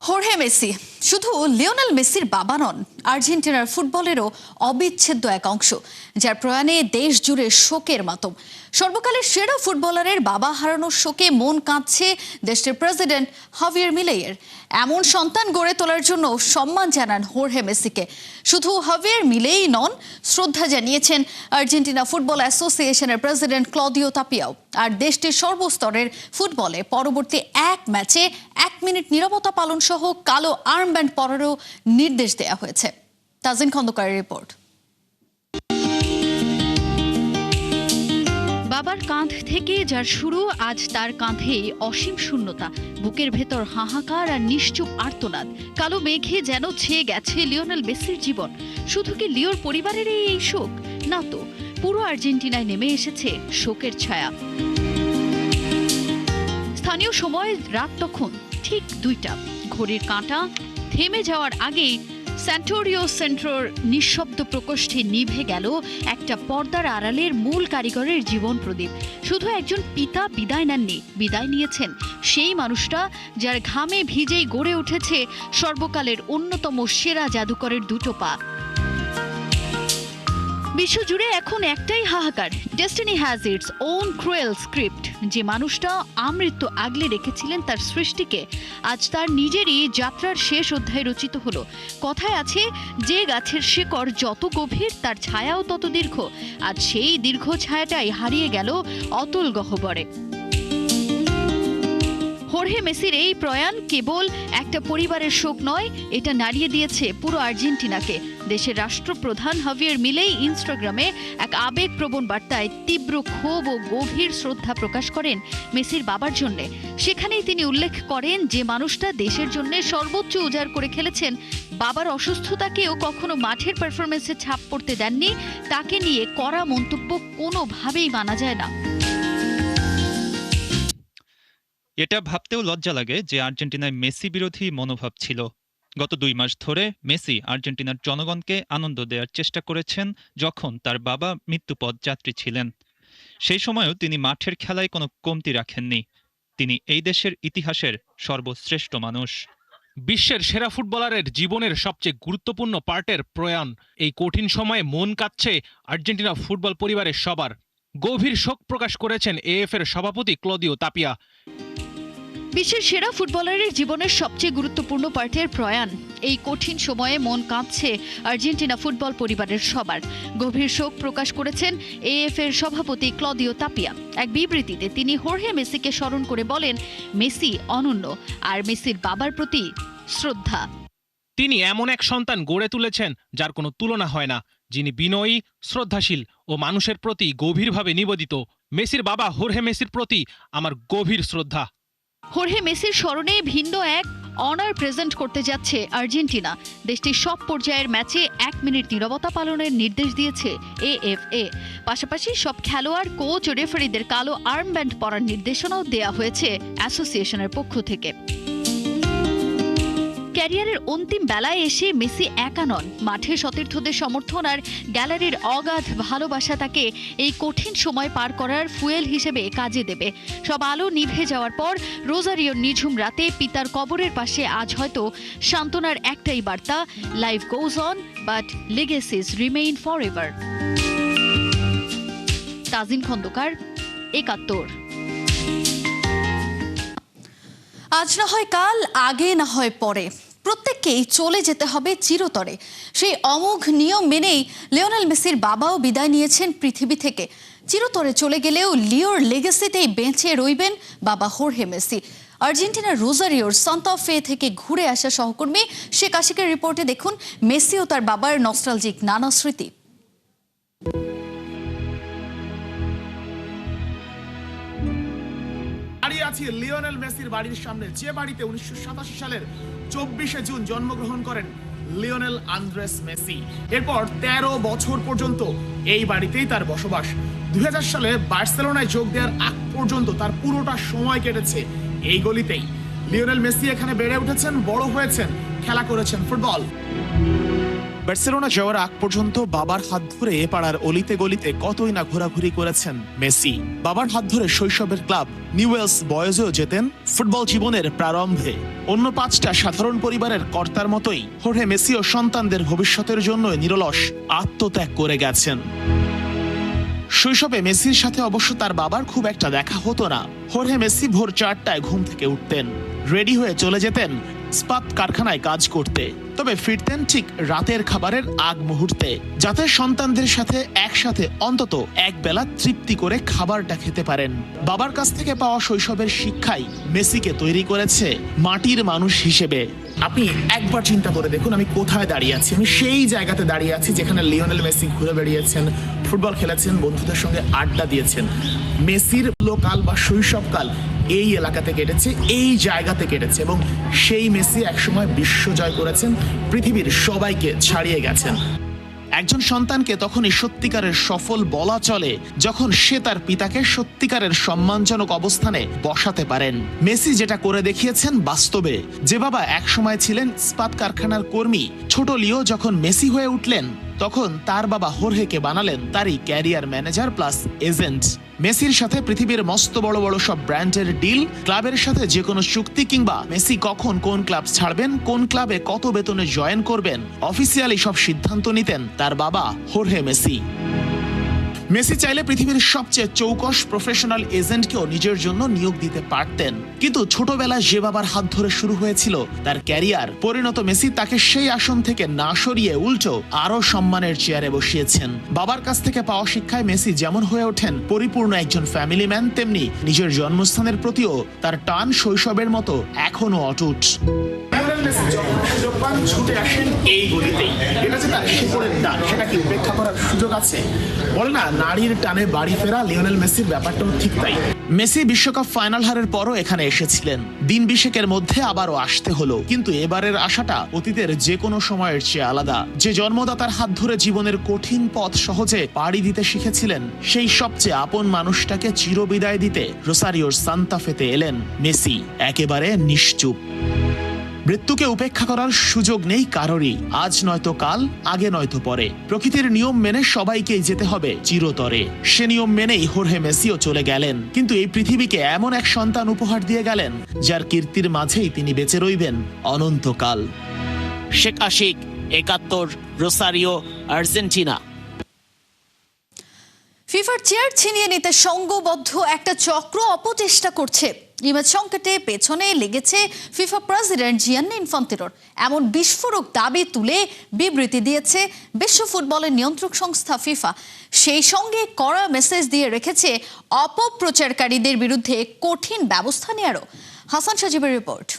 হোর্হে Messi শুধু Lionel মেসির বাবা নন, আর্জেন্টিনার ফুটবলেরও অবিচ্ছেদ্য এক অংশ, যার প্রয়াণে দেশ জুড়ে শোকের মাতম। সর্বকালের সেরা ফুটবলারের বাবা হারানোর শোকে মন কাঁদছে দেশটির প্রেসিডেন্ট হাভিয়ের মিলেইয়ের। এমন সন্তান গড়ে তোলার জন্য সম্মান জানান হোর্হে মেসিকে। শুধু হাভিয়ের মিলেই নন, শ্রদ্ধা জানিয়েছেন আর্জেন্টিনা ফুটবল অ্যাসোসিয়েশনের প্রেসিডেন্ট ক্লদিও তাপিয়াও। আর দেশটির সর্বস্তরের ফুটবলে পরবর্তী এক ম্যাচে 1 মিনিট নীরবতা পালন সহ কালো আর্মব্যান্ড পরারও নির্দেশ দেওয়া হয়েছে। তাজিন খন্দকারের রিপোর্ট। বাবার কাঁধ থেকে যার শুরু, আজ তার কাঁধেই অসীম শূন্যতা, বুকের ভেতর হাহাকার আর নিশ্চুপ আর্তনাদ। কালো মেঘে যেন ছেয়ে গেছে লিওনেল মেসির জীবন। শুধু কি লিওর পরিবারের এই শোক? না তো, পুরো আর্জেন্টিনায় নেমে এসেছে শোকের ছায়া। স্থানীয় সময় রাত তখন ঠিক 2টা। ঘড়ির কাঁটা থেমে যাওয়ার আগেই স্যান্টোরিও সেন্ট্রোর নিঃশব্দ প্রকোষ্ঠে নিভে গেল একটা পর্দার আড়ালের মূল কারিগরের জীবন প্রদীপ। শুধু একজন পিতা বিদায় নেননি, বিদায় নিয়েছেন সেই মানুষটা যার ঘামে ভিজেই গড়ে উঠেছে সর্বকালের অন্যতম সেরা জাদুকরের দুটো পা। বিশ্বজুড়ে এখন একটাই হাহাকার, destiny has its own cruel script. যে মানুষটা আমৃত্যু আগলে রেখেছিলেন তার সৃষ্টিকে, আজ তার নিজেরই যাত্রার শেষ অধ্যায় রচিত হলো। কথায় আছে, যে গাছের শিকড় যত গভীর তার ছায়াও তত দীর্ঘ। আজ সেই দীর্ঘ ছায়াটাই হারিয়ে গেল অতল গহ্বরে। হোর্হে মেসির এই প্রয়াণ কেবল একটা পরিবারের শোক নয়, এটা নাড়িয়ে দিয়েছে পুরো আর্জেন্টিনাকে। দেশের রাষ্ট্রপ্রধান হাভিয়ের মিলেই ইনস্টাগ্রামে এক আবেগপ্রবণ বার্তায় তীব্র ক্ষোভ ও গভীর শ্রদ্ধা প্রকাশ করেন মেসির বাবার জন্য। সেখানেই তিনি উল্লেখ করেন, যে মানুষটা দেশের জন্য সর্বোচ্চ উজাড় করে খেলেছেন, বাবার অসুস্থতাকেও কখনো মাঠের পারফরমেন্সে ছাপ পড়তে দেননি, তাকে নিয়ে করা মন্তব্য কোনোভাবেই মানা যায় না। এটা ভাবতেও লজ্জা লাগে যে আর্জেন্টিনায় মেসি বিরোধী মনোভাব ছিল। গত 2 মাস ধরে মেসি আর্জেন্টিনার জনগণকে আনন্দ দেওয়ার চেষ্টা করেছেন যখন তার বাবা মৃত্যুপথ যাত্রী ছিলেন। সেই সময়ও তিনি মাঠের খেলায় কোনো কমতি রাখেননি। তিনি এই দেশের ইতিহাসের সর্বশ্রেষ্ঠ মানুষ। বিশ্বের সেরা ফুটবলারের জীবনের সবচেয়ে গুরুত্বপূর্ণ পার্টের প্রয়াণ। এই কঠিন সময়ে মন কাঁদছে আর্জেন্টিনা ফুটবল পরিবারের সবার। গভীর শোক প্রকাশ করেছেন এএফ-এর সভাপতি ক্লদিও তাপিয়া। বিশ্বের সেরা ফুটবলারের জীবনের সবচেয়ে গুরুত্বপূর্ণ পার্টের প্রয়াণ। এই কঠিন সময়ে মন কাঁদছে আর্জেন্টিনা ফুটবল পরিবারের সবার। গভীর শোক প্রকাশ করেছেন এএফ-এর সভাপতি ক্লদিও তাপিয়া। এক বিবৃতিতে তিনি হোর্হে মেসিকে স্মরণ করে বলেন, মেসি অনন্য, আর মেসির বাবার প্রতি শ্রদ্ধা। তিনি এমন এক সন্তান গড়ে তুলেছেন যার কোনো তুলনা হয় না, যিনি বিনয়ী, শ্রদ্ধাশীল ও মানুষের প্রতি গভীরভাবে নিবেদিত। মেসির বাবা হোর্হে মেসির প্রতি আমার গভীর শ্রদ্ধা। হোর্হে মেসির স্মরণে ভিন্ন এক অনার প্রেজেন্ট করতে যাচ্ছে আর্জেন্টিনা। দেশটির সব পর্যায়ের ম্যাচে 1 মিনিট নীরবতা পালনের নির্দেশ দিয়েছে এএফএ। পাশাপাশি সব খেলোয়াড়, কোচ ও রেফারিদের কালো আর্মব্যান্ড পরার নির্দেশনাও দেওয়া হয়েছে অ্যাসোসিয়েশনের পক্ষ থেকে। ক্যারিয়ারের অন্তিম বেলায় এসে মেসি একা নন। মাঠে সতীর্থদের সমর্থন আর গ্যালারির অগাধ ভালোবাসা তাকে এই কঠিন সময় পার করার ফুয়েল হিসেবে কাজে দেবে। সব আলো নিভে যাওয়ার পর রোজারিওর নিঝুম রাতে পিতার কবরের পাশে আজ হয়তো সান্ত্বনার একটাই বার্তা, life goes on but legacies remain forever. Tazin Khandakar, 71। আজ না হয় কাল, আগে না হয় পরে, প্রত্যেককেই চলে যেতে হবে চিরতরে। সেই অমোঘ নিয়ম মেনেই লিওনেল মেসির বাবাও বিদায় নিয়েছেন পৃথিবী থেকে। চিরতরে চলে গেলেও লিওর লেগেসিতেই বেঁচে রইবেন বাবা হোর্হে মেসি। আর্জেন্টিনার রোজারিওর সান্তা ফে থেকে ঘুরে আসা সহকর্মী শেখ আশিকের রিপোর্টে দেখুন মেসি ও তার বাবার নস্টালজিক নানা স্মৃতি। দাঁড়িয়ে আছি লিওনেল মেসির বাড়ির সামনে, যে বাড়িতে 1987 সালের 24শে জুন জন্মগ্রহণ করেন লিওনেল আন্দ্রেস মেসি। এরপর 13 বছর পর্যন্ত এই বাড়িতেই তার বসবাস। 2000 সালে বার্সেলোনায় যোগ দেওয়ার আগ পর্যন্ত তার পুরোটা সময় কেটেছে এই গলিতেই। লিওনেল মেসি এখানে বেড়ে উঠেছেন, বড় হয়েছেন, খেলা করেছেন ফুটবল। বার্সেলোনা যাওয়ার আগ পর্যন্ত বাবার হাত ধরে পাড়ার অলিতে গলিতে কতই না ঘোরাঘুরি করেছেন মেসি। বাবার হাত ধরে শৈশবের ক্লাব নিউওয়েলস বয়েজেও যেতেন ফুটবল জীবনের প্রারম্ভে। অন্য 5টা সাধারণ পরিবারের কর্তার মতোই হোর্হে মেসিও সন্তানদের ভবিষ্যতের জন্য নিরলস আত্মত্যাগ করে গেছেন। শৈশবে মেসির সাথে অবশ্য তার বাবার খুব একটা দেখা হতো না। হোর্হে মেসি ভোর 4টায় ঘুম থেকে উঠতেন, রেডি হয়ে চলে যেতেন ইস্পাত কারখানায় কাজ করতে। তবে ফিরতেন ঠিক রাতের খাবারের আগ মুহূর্তে, যাতে সন্তানদের সাথে একসাথে অন্তত এক বেলা তৃপ্তি করে খাবারটা খেতে পারেন। বাবার কাছ থেকে পাওয়া শৈশবের শিক্ষাই মেসিকে তৈরি করেছে মাটির মানুষ হিসেবে। আপনি একবার চিন্তা করে দেখুন, আমি কোথায় দাঁড়িয়ে আছি। আমি সেই জায়গাতে দাঁড়িয়ে আছি যেখানে লিওনেল মেসি ঘুরে বেড়িয়েছেন, ফুটবল খেলেছেন, বন্ধুদের সঙ্গে আড্ডা দিয়েছেন। মেসির লোকাল বা শৈশবকাল এই এলাকাতে কেটেছে, এই জায়গাতে কেটেছে, এবং সেই মেসি একসময় বিশ্ব জয় করেছেন, পৃথিবীর সবাইকে ছাড়িয়ে গেছেন। একজন সন্তানকে তখনই সত্যিকারের সফল বলা চলে যখন সে তার পিতাকে সত্যিকারের সম্মানজনক অবস্থানে বসাতে পারেন। মেসি যেটা করে দেখিয়েছেন বাস্তবে। যে বাবা একসময় ছিলেন ইস্পাত কারখানার কর্মী, ছোট লিও যখন মেসি হয়ে উঠলেন, তখন তার বাবা হোর্হেকে বানালেন তারই ক্যারিয়ার ম্যানেজার প্লাস এজেন্ট। মেসির সাথে পৃথিবীর মস্ত বড় বড় সব ব্র্যান্ডের ডিল, ক্লাবের সাথে যে কোনো চুক্তি, কিংবা মেসি কখন কোন ক্লাব ছাড়বেন, কোন ক্লাবে কত বেতনে জয়েন করবেন, অফিসিয়ালি সব সিদ্ধান্ত নিতেন তার বাবা হোর্হে মেসি। মেসি চাইলে পৃথিবীর সবচেয়ে চৌকস প্রফেশনাল এজেন্টকেও নিজের জন্য নিয়োগ দিতে পারতেন, কিন্তু ছোটবেলায় যে বাবার হাত ধরে শুরু হয়েছিল তার ক্যারিয়ার, পরিণত মেসি তাকে সেই আসন থেকে না সরিয়ে উল্টো আরো সম্মানের চেয়ারে বসিয়েছেন। বাবার কাছ থেকে পাওয়া শিক্ষায় মেসি যেমন হয়ে ওঠেন পরিপূর্ণ একজন ফ্যামিলি ম্যান, তেমনি নিজের জন্মস্থানের প্রতিও তার টান শৈশবের মতো এখনো অটুট। ছুটে আসেন এই গলিতেই, এটা যে তার শিকড়ের টান, সেটা কি উপেক্ষা করার সুযোগ আছে? বলে না, নারীর টানে বাড়ি ফেরা, লিওনেল মেসির ব্যাপারটাও ঠিক তাই। মেসি বিশ্বকাপ ফাইনাল হারের পরও এখানে এসেছিলেন, দিন 20 মধ্যে আবারও আসতে হলো, কিন্তু এবারের আশাটা অতীতের যে কোনো সময়ের চেয়ে আলাদা। যে জন্মদাতার হাত ধরে জীবনের কঠিন পথ সহজে পাড়ি দিতে শিখেছিলেন, সেই সবচেয়ে আপন মানুষটাকে চিরবিদায় দিতে রোসারিওর সান্তা ফেতে এলেন মেসি, একেবারে নিশ্চুপ। মৃত্যুকে উপেক্ষা করার সুযোগ নেই কারোরই, আজ নয়তো কাল, আগে নয়তো পরে। প্রকৃতির নিয়ম মেনে সবাইকেই যেতে হবে চিরতরে। সে নিয়ম মেনেই হোর্হে মেসিও চলে গেলেন, কিন্তু এই পৃথিবীকে এমন এক সন্তান উপহার দিয়ে গেলেন যার কীর্তির মাঝেই তিনি বেঁচে রইবেন অনন্তকাল। শেখ আশিক, 71, রোসারিও, আর্জেন্টিনা। ফিফার চেয়ার ছিনিয়ে নিতে সংঘবদ্ধ একটা চক্র অপচেষ্টা করছে। ইমেজ সংকটে পেছনে লেগেছে ফিফা প্রেসিডেন্ট জিয়ান্নি ইনফান্তিনোর। এমন বিস্ফোরক দাবি তুলে বিবৃতি দিয়েছে বিশ্ব ফুটবলের নিয়ন্ত্রক সংস্থা ফিফা। সেই সঙ্গে কড়া মেসেজ দিয়ে রেখেছে অপপ্রচারকারীদের বিরুদ্ধে কঠিন ব্যবস্থা নেয়ারও। হাসান সাজিবের রিপোর্ট।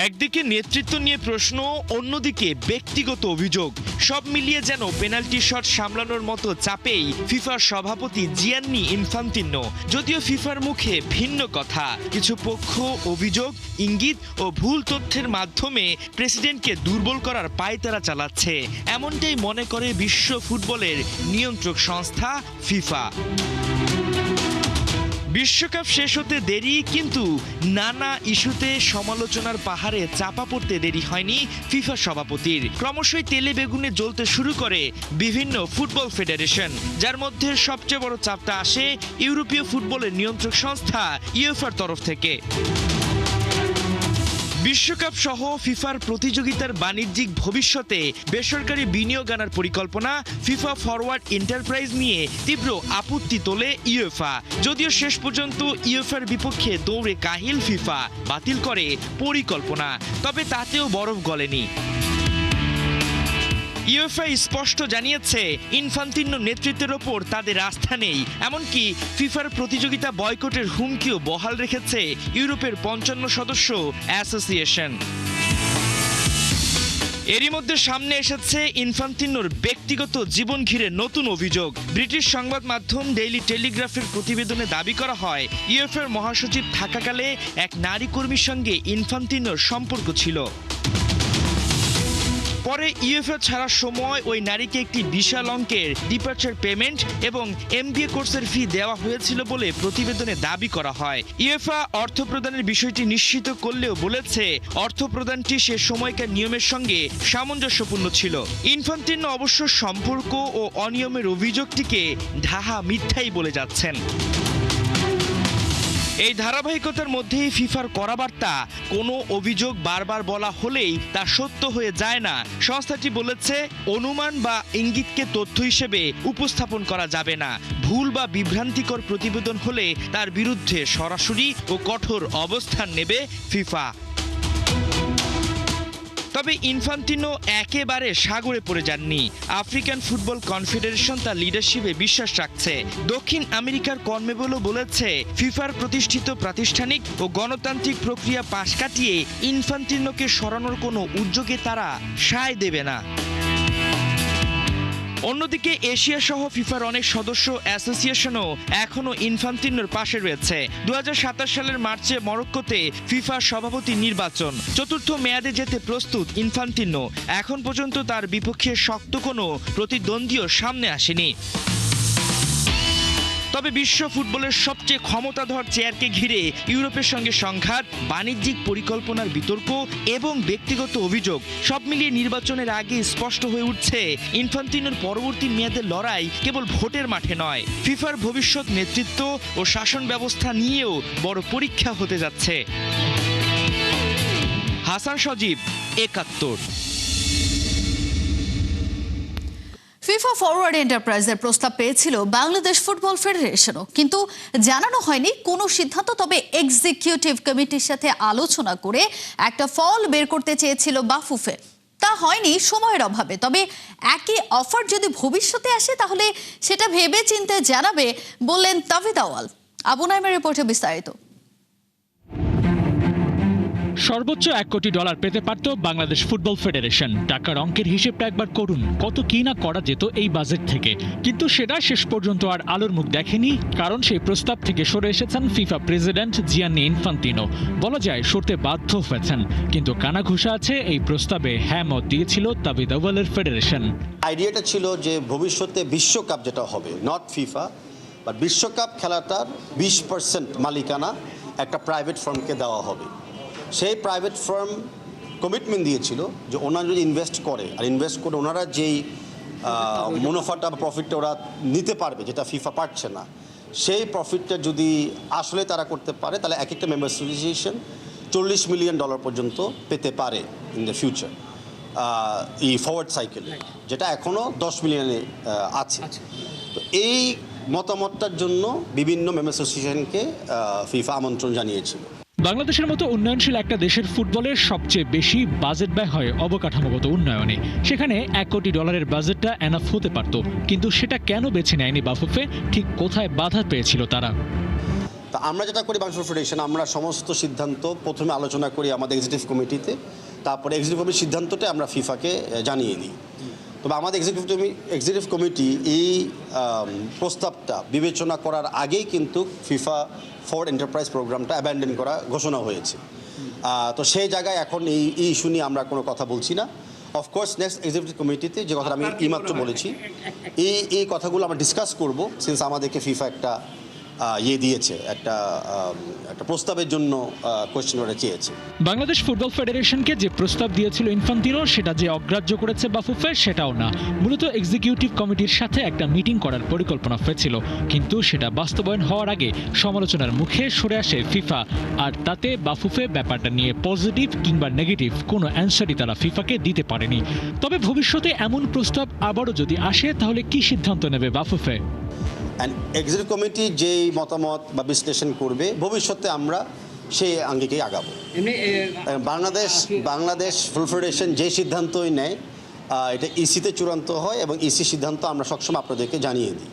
একদিকে নেতৃত্ব নিয়ে প্রশ্ন, অন্যদিকে ব্যক্তিগত অভিযোগ, সব মিলিয়ে যেন পেনাল্টি শট সামলানোর মতো চাপেই ফিফার সভাপতি জিয়ান্নি ইনফান্তিনো। যদিও ফিফার মুখে ভিন্ন কথা, কিছু পক্ষ অভিযোগ, ইঙ্গিত ও ভুল তথ্যের মাধ্যমে প্রেসিডেন্টকে দুর্বল করার পায়তারা চালাচ্ছে, এমনটাই মনে করে বিশ্ব ফুটবলের নিয়ন্ত্রক সংস্থা ফিফা। বিশ্বকাপ শেষ হতে দেরি, কিন্তু নানা ইস্যুতে সমালোচনার পাহাড়ে চাপা পড়তে দেরি হয়নি ফিফা সভাপতির। ক্রমশই তেলে বেগুনে জ্বলতে শুরু করে বিভিন্ন ফুটবল ফেডারেশন, যার মধ্যে সবচেয়ে বড় চাপটা আসে ইউরোপীয় ফুটবলের নিয়ন্ত্রক সংস্থা ইউএফার তরফ থেকে। বিশ্বকাপ সহ ফিফার প্রতিযোগিতার বাণিজ্যিক ভবিষ্যতে বেসরকারি বিনিয়োগ আনার পরিকল্পনা ফিফা ফরওয়ার্ড এন্টারপ্রাইজ নিয়ে তীব্র আপত্তি তোলে ইউএফা। যদিও শেষ পর্যন্ত ইউএফার বিপক্ষে দৌড়ে কাহিল ফিফা, বাতিল করে পরিকল্পনা, তবে তাতেও বরফ গলেনি। ইউএফএ স্পষ্ট জানিয়েছে ইনফান্তিনো নেতৃত্বের ওপর তাদের আস্থা নেই, এমনকি ফিফার প্রতিযোগিতা বয়কটের হুমকিও বহাল রেখেছে ইউরোপের 55 সদস্য অ্যাসোসিয়েশন। এরই মধ্যে সামনে এসেছে ইনফান্তিনোর ব্যক্তিগত জীবন ঘিরে নতুন অভিযোগ। ব্রিটিশ সংবাদ মাধ্যম ডেইলি টেলিগ্রাফের প্রতিবেদনে দাবি করা হয়, ইউএফএর মহাসচিব থাকাকালে এক নারী কর্মীর সঙ্গে ইনফান্তিনোর সম্পর্ক ছিল। পরে ইউএফএ ছাড়ার সময় ওই নারীকে একটি বিশাল অঙ্কের ডিপার্চার পেমেন্ট এবং এমবিএ কোর্সের ফি দেওয়া হয়েছিল বলে প্রতিবেদনে দাবি করা হয়। ইউএফএ অর্থ প্রদানের বিষয়টি নিশ্চিত করলেও বলেছে অর্থ প্রদানটি সে সময়কার নিয়মের সঙ্গে সামঞ্জস্যপূর্ণ ছিল। ইনফান্তিনো অবশ্য সম্পর্ক ও অনিয়মের অভিযোগটিকে ঢাহা মিথ্যাই বলে যাচ্ছেন। এই ধারাবাহিকতার মধ্যেই ফিফার করা বার্তা, কোনো অভিযোগ বারবার বলা হলেই তা সত্য হয়ে যায় না। সংস্থাটি বলেছে অনুমান বা ইঙ্গিতকে তথ্য হিসেবে উপস্থাপন করা যাবে না। ভুল বা বিভ্রান্তিকর প্রতিবেদন হলে তার বিরুদ্ধে সরাসরি ও কঠোর অবস্থান নেবে ফিফা। তবে ইনফান্তিনো একেবারে সাগরে পড়ে যাননি। আফ্রিকান ফুটবল কনফেডারেশন তার লিডারশিপে বিশ্বাস রাখছে। দক্ষিণ আমেরিকার কনমেবলও বলেছে ফিফার প্রতিষ্ঠিত প্রাতিষ্ঠানিক ও গণতান্ত্রিক প্রক্রিয়া পাশ কাটিয়ে ইনফান্তিনোকে সরানোর কোনো উদ্যোগে তারা সায় দেবে না। অন্যদিকে এশিয়া সহ ফিফার অনেক সদস্য অ্যাসোসিয়েশনও এখনো ইনফান্তিনোর পাশে রয়েছে। 2027 সালের মার্চে মরক্কোতে ফিফা সভাপতি নির্বাচন, চতুর্থ মেয়াদে যেতে প্রস্তুত ইনফান্তিনো। এখন পর্যন্ত তার বিপক্ষে শক্ত কোনো প্রতিদ্বন্দ্বীও সামনে আসেনি। তবে বিশ্ব ফুটবলের সবচেয়ে ক্ষমতাধর চেয়ারকে ঘিরে ইউরোপের সঙ্গে সংঘাত, বাণিজ্যিক পরিকল্পনার বিতর্ক এবং ব্যক্তিগত অভিযোগ সব মিলিয়ে নির্বাচনের আগে স্পষ্ট হয়ে উঠছে ইনফান্তিনোর পরবর্তী মেয়াদের লড়াই কেবল ভোটের মাঠে নয়, ফিফার ভবিষ্যৎ নেতৃত্ব ও শাসন ব্যবস্থা নিয়েও বড় পরীক্ষা হতে যাচ্ছে। হাসান সজীব, ৭১। ফিফা ফরওয়ার্ড এন্টারপ্রাইজের প্রস্তাব পেয়েছিল বাংলাদেশ ফুটবল ফেডারেশনও, কিন্তু জানানো হয়নি কোনো সিদ্ধান্ত। তবে এক্সিকিউটিভ কমিটির সাথে আলোচনা করে একটা ফল বের করতে চেয়েছিল বাফুফে, তা হয়নি সময়ের অভাবে। তবে একই অফার যদি ভবিষ্যতে আসে তাহলে সেটা ভেবে চিন্তে জানাবে বললেন তাবিদ আওয়াল। আবু নাইমের রিপোর্টে বিস্তারিত। সর্বোচ্চ $1 কোটি পেতে পারত বাংলাদেশ ফুটবল ফেডারেশন। টাকার অঙ্কের হিসেবটা একবার করুন, কত কি না করা যেত এই বাজেট থেকে। কিন্তু সেটা শেষ পর্যন্ত আর আলোর মুখ দেখেনি, কারণ সেই প্রস্তাব থেকে সরে এসেছেন ফিফা প্রেসিডেন্ট জিয়ান্নি ইনফান্তিনো। বলা যায় সরতে বাধ্য হয়েছেন, কিন্তু কানাঘুষা আছে এই প্রস্তাবে হ্যাঁ মত দিয়েছিল তাবিদ আওয়ালের ফেডারেশন। আইডিয়াটা ছিল যে ভবিষ্যতে বিশ্বকাপ যেটা হবে, নট ফিফা বাট বিশ্বকাপ খেলাটার 20% মালিকানা একটা প্রাইভেট ফার্মকে দেওয়া হবে। সেই প্রাইভেট ফার্ম কমিটমেন্ট দিয়েছিল যে ওনারা যদি ইনভেস্ট করে, আর ইনভেস্ট করে ওনারা যেই মুনাফাটা বা প্রফিটটা ওরা নিতে পারবে, যেটা ফিফা পারছে না, সেই প্রফিটটা যদি আসলে তারা করতে পারে তাহলে এক একটা মেম্বার অ্যাসোসিয়েশন $40 মিলিয়ন পর্যন্ত পেতে পারে ইন দ্য ফিউচার, এই ফরওয়ার্ড সাইকেল, যেটা এখনও 10 মিলিয়নে আছে। তো এই মতামতটার জন্য বিভিন্ন মেম্বার অ্যাসোসিয়েশনকে ফিফা আমন্ত্রণ জানিয়েছিল। বাংলাদেশের মতো উন্নয়নশীল একটা দেশের ফুটবলের সবচেয়ে বেশি বাজেট ব্যয় হয় অবকাঠামোগত উন্নয়নে। সেখানে $1 কোটি বাজেটটা এনাফ হতে পারত, কিন্তু সেটা কেন বেছে নেয়নি বাফুফে? ঠিক কোথায় বাধা পেয়েছিল তারা? তা আমরা যেটা করি বাংলাদেশ ফেডারেশন, আমরা সমস্ত সিদ্ধান্ত প্রথমে আলোচনা করি আমাদের এক্সিকিউটিভ কমিটিতে, তারপরে এক্সিকিউটিভ কমিটির সিদ্ধান্তটা আমরা ফিফাকে জানিয়ে দিই। তবে আমাদের এক্সিকিউটিভ কমিটি এই প্রস্তাবটা বিবেচনা করার আগেই কিন্তু ফিফা ফরওয়ার্ড এন্টারপ্রাইজ প্রোগ্রামটা অ্যাবান্ডন করা ঘোষণা হয়েছে। তো সেই জায়গায় এখন এই ইস্যু নিয়ে আমরা কোনো কথা বলছি না। অফকোর্স নেক্সট এক্সিকিউটিভ কমিটিতে যে কথাটা আমি এইমাত্র বলেছি, এই কথাগুলো আমরা ডিসকাস করব, সিন্স আমাদেরকে ফিফা একটা দিয়েছে, একটা প্রস্তাবের জন্য কোয়েশ্চেন করে চেয়েছে। বাংলাদেশ ফুটবল ফেডারেশনকে যে প্রস্তাব দিয়েছিল ইনফান্তিনো, সেটা যে অগ্রাহ্য করেছে বাফুফে সেটাও না। মূলত এক্সিকিউটিভ কমিটির সাথে একটা মিটিং করার পরিকল্পনা হয়েছিল, কিন্তু সেটা বাস্তবায়ন হওয়ার আগে সমালোচনার মুখে সরে আসে ফিফা। আর তাতে বাফুফে ব্যাপারটা নিয়ে পজিটিভ কিংবা নেগেটিভ কোনো অ্যান্সারই তারা ফিফাকে দিতে পারেনি। তবে ভবিষ্যতে এমন প্রস্তাব আবারও যদি আসে তাহলে কি সিদ্ধান্ত নেবে বাফুফে? অ্যান্ড এক্সিকিউটিভ কমিটি যেই মতামত বা বিশ্লেষণ করবে, ভবিষ্যতে আমরা সেই আঙ্গিকেই আগাবো। বাংলাদেশ ফুটবল ফেডারেশন যে সিদ্ধান্তই নেয় এটা ইসিতে চূড়ান্ত হয়, এবং ইসি সিদ্ধান্ত আমরা সবসময় আপনাদেরকে জানিয়ে দিই।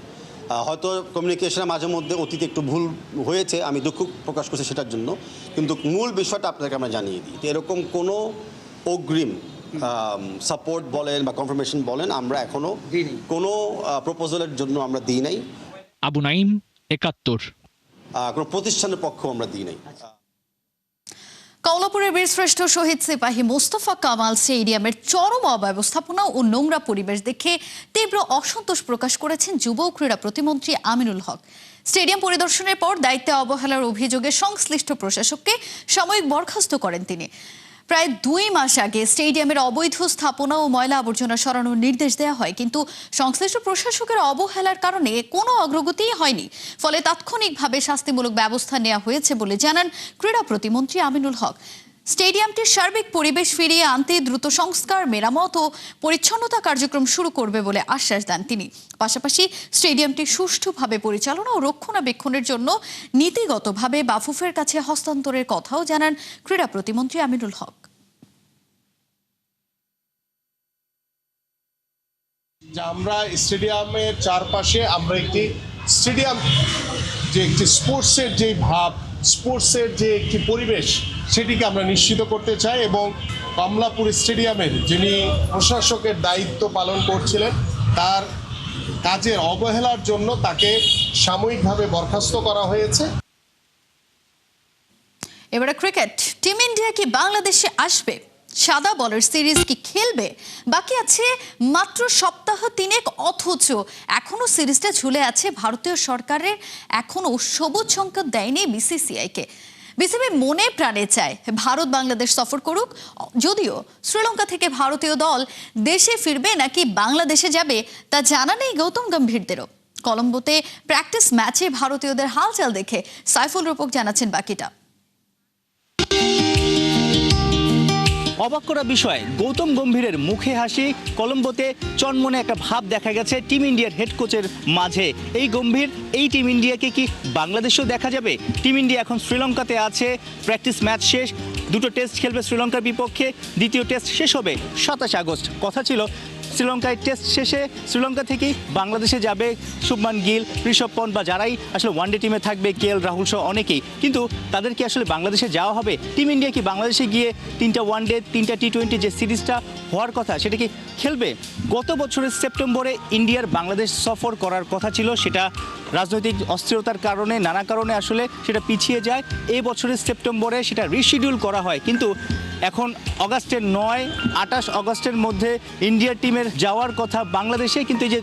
হয়তো কমিউনিকেশনে মাঝে মধ্যে অতীতে একটু ভুল হয়েছে, আমি দুঃখ প্রকাশ করছি সেটার জন্য, কিন্তু মূল বিষয়টা আপনাদেরকে আমরা জানিয়ে দিই। তো এরকম কোনো অগ্রিম সাপোর্ট বলেন বা কনফার্মেশন বলেন আমরা এখনও কোনো প্রপোজালের জন্য আমরা দিই নাই। আবু নাইম, ৭১। কোনো প্রতিষ্ঠানের পক্ষেও আমরা দিই নাই। কমলাপুরের বীরশ্রেষ্ঠ শহীদ সিপাহী মোস্তফা কামাল স্টেডিয়ামের চরম অব্যবস্থাপনা ও নোংরা পরিবেশ দেখে তীব্র অসন্তোষ প্রকাশ করেছেন যুব ও ক্রীড়া প্রতিমন্ত্রী আমিনুল হক। স্টেডিয়াম পরিদর্শনের পর দায়িত্বে অবহেলার অভিযোগে সংশ্লিষ্ট প্রশাসককে সাময়িক বরখাস্ত করেন তিনি। প্রায় 2 মাস আগে স্টেডিয়ামের অবৈধ স্থাপনা ও ময়লা আবর্জনা সরানোর নির্দেশ দেওয়া হয়, কিন্তু সংশ্লিষ্ট প্রশাসকের অবহেলার কারণে কোনো অগ্রগতি হয়নি। ফলে তাৎক্ষণিকভাবে শাস্তিমূলক ব্যবস্থা নেওয়া হয়েছে বলে জানান ক্রীড়া প্রতিমন্ত্রী আমিনুল হক। স্টেডিয়ামটির সার্বিক পরিবেশ ফিরিয়ে আনতে দ্রুত সংস্কার, মেরামত ও পরিচ্ছন্নতা কার্যক্রম শুরু করবে বলে আশ্বাস দেন তিনি। পাশাপাশি স্টেডিয়ামটি সুষ্ঠুভাবে পরিচালনা ও রক্ষণাবেক্ষণের জন্য নীতিগতভাবে বাফুফের কাছে হস্তান্তরের কথাও জানান ক্রীড়া প্রতিমন্ত্রী আমিনুল হক। আমরা স্টেডিয়ামের চারপাশে আমরা একটি স্টেডিয়াম যে একটি স্পোর্টসের যে ভাব, স্পোর্টসের যে একটি পরিবেশ, সেটিকে আমরা নিশ্চিত করতে চাই এবং কমলাপুর স্টেডিয়ামের যিনি প্রশাসকের দায়িত্ব পালন করছিলেন তার কাজের অবহেলার জন্য তাকে সাময়িকভাবে বরখাস্ত করা হয়েছে। এবারে ক্রিকেট। টিম ইন্ডিয়া কি বাংলাদেশে আসবে? সাদা বলের সিরিজ কি খেলবে? বাকি আছে মাত্র সপ্তাহ 3, অথচ এখনো সিরিজটা ঝুলে আছে ভারতীয় সরকারের এখনো সবুজ সংকেত দেয়নি বিসিসিআইকে। বিসিবি মনে প্রাণে চায় ভারত বাংলাদেশ সফর করুক, যদিও শ্রীলঙ্কা থেকে ভারতীয় দল দেশে ফিরবে নাকি বাংলাদেশে যাবে তা জানা নেই গৌতম গম্ভীরদেরও। কলম্বোতে প্র্যাকটিস ম্যাচে ভারতীয়দের হালচাল দেখে সাইফুল রূপক জানাচ্ছেন বাকিটা। অবাক করা বিষয়, গৌতম গম্ভীরের মুখে হাসি, কলম্বোতে চনমনে একটা ভাব দেখা গেছে টিম ইন্ডিয়ার হেড কোচের মাঝে। এই গম্ভীর এই টিম ইন্ডিয়াকে কি বাংলাদেশেও দেখা যাবে? টিম ইন্ডিয়া এখন শ্রীলঙ্কাতে আছে, প্র্যাকটিস ম্যাচ শেষ, 2টো টেস্ট খেলবে শ্রীলঙ্কার বিপক্ষে, দ্বিতীয় টেস্ট শেষ হবে 27 আগস্ট। কথা ছিল শ্রীলঙ্কায় টেস্ট শেষে শ্রীলঙ্কা থেকেই বাংলাদেশে যাবে শুভমান গিল, ঋষভ পন্থ বা যারাই আসলে ওয়ানডে টিমে থাকবে, কেএল রাহুল সহ অনেকেই। কিন্তু তাদের কি আসলে বাংলাদেশে যাওয়া হবে? টিম ইন্ডিয়া কি বাংলাদেশে গিয়ে 3টা ওয়ানডে 3টা টি20 যে সিরিজটা হওয়ার কথা সেটা কি খেলবে? গত বছরের সেপ্টেম্বরে ইন্ডিয়ার বাংলাদেশ সফর করার কথা ছিল, সেটা রাজনৈতিক অস্থিরতার কারণে নানা কারণে আসলে সেটা পিছিয়ে যায়। এই বছরের সেপ্টেম্বরে সেটা রিশিডিউল করা হয়, কিন্তু এখন অগাস্টের 9-28 অগাস্টের মধ্যে ইন্ডিয়ার টিমের যাওয়ার কথা বাংলাদেশে, কিন্তু এই যে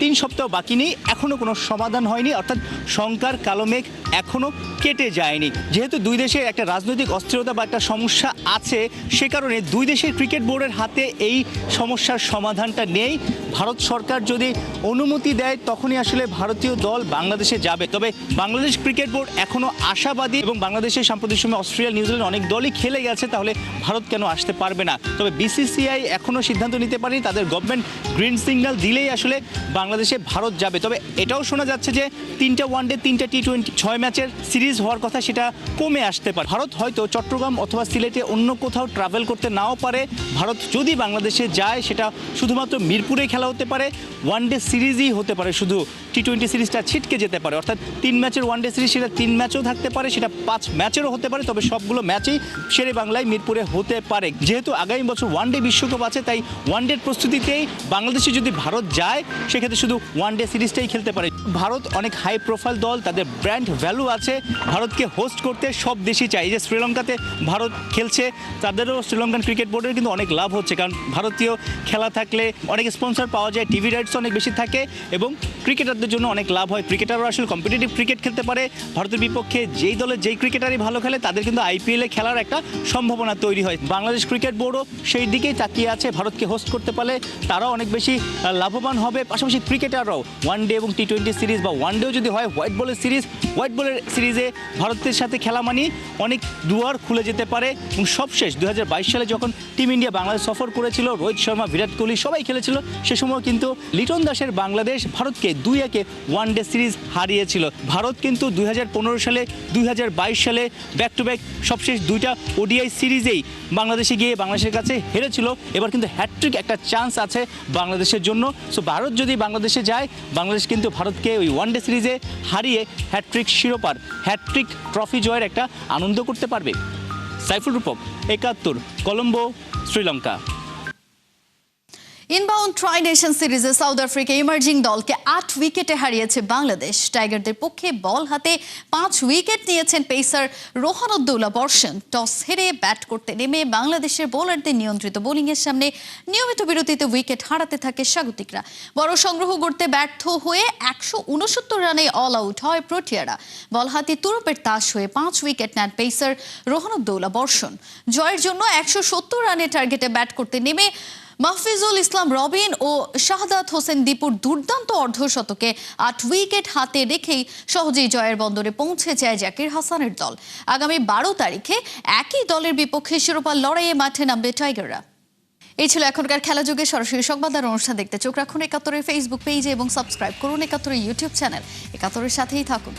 3 সপ্তাহ বাকি নেই, এখনও কোনো সমাধান হয়নি, অর্থাৎ শঙ্কার কালো মেঘ এখনও কেটে যায়নি। যেহেতু দুই দেশের একটা রাজনৈতিক অস্থিরতা বা একটা সমস্যা আছে, সে কারণে দুই দেশের ক্রিকেট বোর্ডের হাতে এই সমস্যার সমাধানটা নেই। ভারত সরকার যদি অনুমতি দেয় তখনই আসলে ভারতীয় দল বাংলাদেশে যাবে। তবে বাংলাদেশ ক্রিকেট বোর্ড এখনও আশাবাদী এবং বাংলাদেশের সাম্প্রতিক সময় অস্ট্রেলিয়া, নিউজিল্যান্ড অনেক দলই খেলে গেছে, তাহলে ভারত কেন আসতে পারবে না? তবে বিসিসিআই এখনও সিদ্ধান্ত নিতে পারেনি, তাদের গভর্নমেন্ট গ্রিন সিগন্যাল দিলেই আসলে বাংলাদেশে ভারত যাবে। তবে এটাও শোনা যাচ্ছে যে 3টা ওয়ানডে 3টা টি20 6 ম্যাচের সিরিজ হওয়ার কথা সেটা কমে আসতে পারে। ভারত হয়তো চট্টগ্রাম অথবা সিলেটে অন্য কোথাও ট্রাভেল করতে নাও পারে। ভারত যদি বাংলাদেশে যায় সেটা শুধুমাত্র মিরপুরে খেলা হতে পারে, ওয়ানডে সিরিজই হতে পারে, শুধু টি20 সিরিজটা ছিটকে যেতে পারে। অর্থাৎ 3 ম্যাচের ওয়ানডে সিরিজ সেটা 3 ম্যাচও থাকতে পারে, সেটা 5 ম্যাচেরও হতে পারে। তবে সবগুলো ম্যাচই শেরে বাংলায় মিরপুরে হতে পারে। যেহেতু আগামী বছর ওয়ানডে বিশ্বকাপ আছে, তাই ওয়ানডের প্রস্তুতিতেই বাংলাদেশে যদি ভারত যায় সেক্ষেত্রে শুধু ওয়ানডে সিরিজটাই খেলতে পারে। ভারত অনেক হাই প্রোফাইল দল, তাদের ব্র্যান্ড ভ্যালু আছে, ভারতকে হোস্ট করতে সব দেশই চায়। যে শ্রীলঙ্কাতে ভারত খেলছে, তাদেরও শ্রীলঙ্কান ক্রিকেট বোর্ডের কিন্তু অনেক লাভ হচ্ছে, কারণ ভারতীয় খেলা থাকলে অনেক স্পন্সর পাওয়া যায়, টিভি রাইটস অনেক বেশি থাকে এবং ক্রিকেটারদের জন্য অনেক লাভ হয়। ক্রিকেটাররা আসলে কম্পিটিটিভ ক্রিকেট খেলতে পারে। ভারতের বিপক্ষে যেই দলের যেই ক্রিকেটারই ভালো খেলে তাদের কিন্তু আইপিএলে খেলার একটা সম্ভাবনা তৈরি হয়। বাংলাদেশ ক্রিকেট বোর্ডও সেই দিকেই তাকিয়ে আছে, ভারতকে হোস্ট করতে পারলে তারাও অনেক বেশি লাভবান হবে। পাশাপাশি ক্রিকেটাররাও ওয়ানডে এবং টি20 সিরিজ বা ওয়ানডেও যদি হয় হোয়াইট বলের সিরিজে ভারতের সাথে খেলা মানি অনেক দুয়ার খুলে যেতে পারে। এবং সবশেষ 2022 সালে যখন টিম ইন্ডিয়া বাংলাদেশ সফর করেছিল, রোহিত শর্মা, বিরাট কোহলি সবাই খেলেছিল, সে সময় কিন্তু লিটন দাসের বাংলাদেশ ভারতকে 2-1 ওয়ানডে সিরিজ হারিয়েছিল। ভারত কিন্তু 2015 সালে 2022 সালে ব্যাক টু ব্যাক সবশেষ 2টা ওডিআই সিরিজেই বাংলাদেশে গিয়ে বাংলাদেশের কাছে হেরেছিল। এবার কিন্তু হ্যাটট্রিক একটা চান্স আছে বাংলাদেশের জন্য। সো ভারত যদি বাংলাদেশে যায়, বাংলাদেশ কিন্তু ভারতকে ওই ওয়ানডে সিরিজে হারিয়ে হ্যাটট্রিক শিরোপার, হ্যাটট্রিক ট্রফি জয়ের একটা আনন্দ করতে পারবে। সাইফুল রূপক, 71, Colombo, Sri Lanka. Inbound try nation সিরিজে সাউথ আফ্রিকা ইমার্জিং দলকে 8 উইকেটে হারিয়েছে বাংলাদেশ। টাইগারদের পক্ষে বল হাতে 5 উইকেট নিয়েছেন পেসার রোহানউদ্দৌলা বর্ষণ। টস হেরে ব্যাট করতে নেমে বাংলাদেশের বোলারদের নিয়ন্ত্রিত বোলিংয়ের সামনে নিয়মিত বিরতিতে উইকেট হারাতে থাকে স্বাগতিকরা। বড় সংগ্রহ করতে ব্যর্থ হয়ে 169 রানে অল আউট হয় প্রোটিয়ারা। বল হাতে তুরুপের তাস হয়ে 5 উইকেট নেন পেসার রোহানউদ্দৌলা বর্ষণ। জয়ের জন্য 170 রানের টার্গেটে ব্যাট করতে নেমে মাহফিজুল ইসলাম রবিন ও শাহাদাত হোসেন দীপুর দুর্দান্ত অর্ধশতকে 8 উইকেট হাতে রেখেই সহজেই জয়ের বন্দরে পৌঁছে যায় জাকির হাসানের দল। আগামী 12 তারিখে একই দলের বিপক্ষে শিরোপা লড়াইয়ে মাঠে নামবে টাইগাররা। এই ছিল এখনকার খেলাযোগে। সরাসরি সংবাদ আর অনুষ্ঠান দেখতে চোখ রাখুন 71-এর ফেসবুক পেজে এবং সাবস্ক্রাইব করুন 71-এর ইউটিউব চ্যানেল। 71-এর সাথেই থাকুন।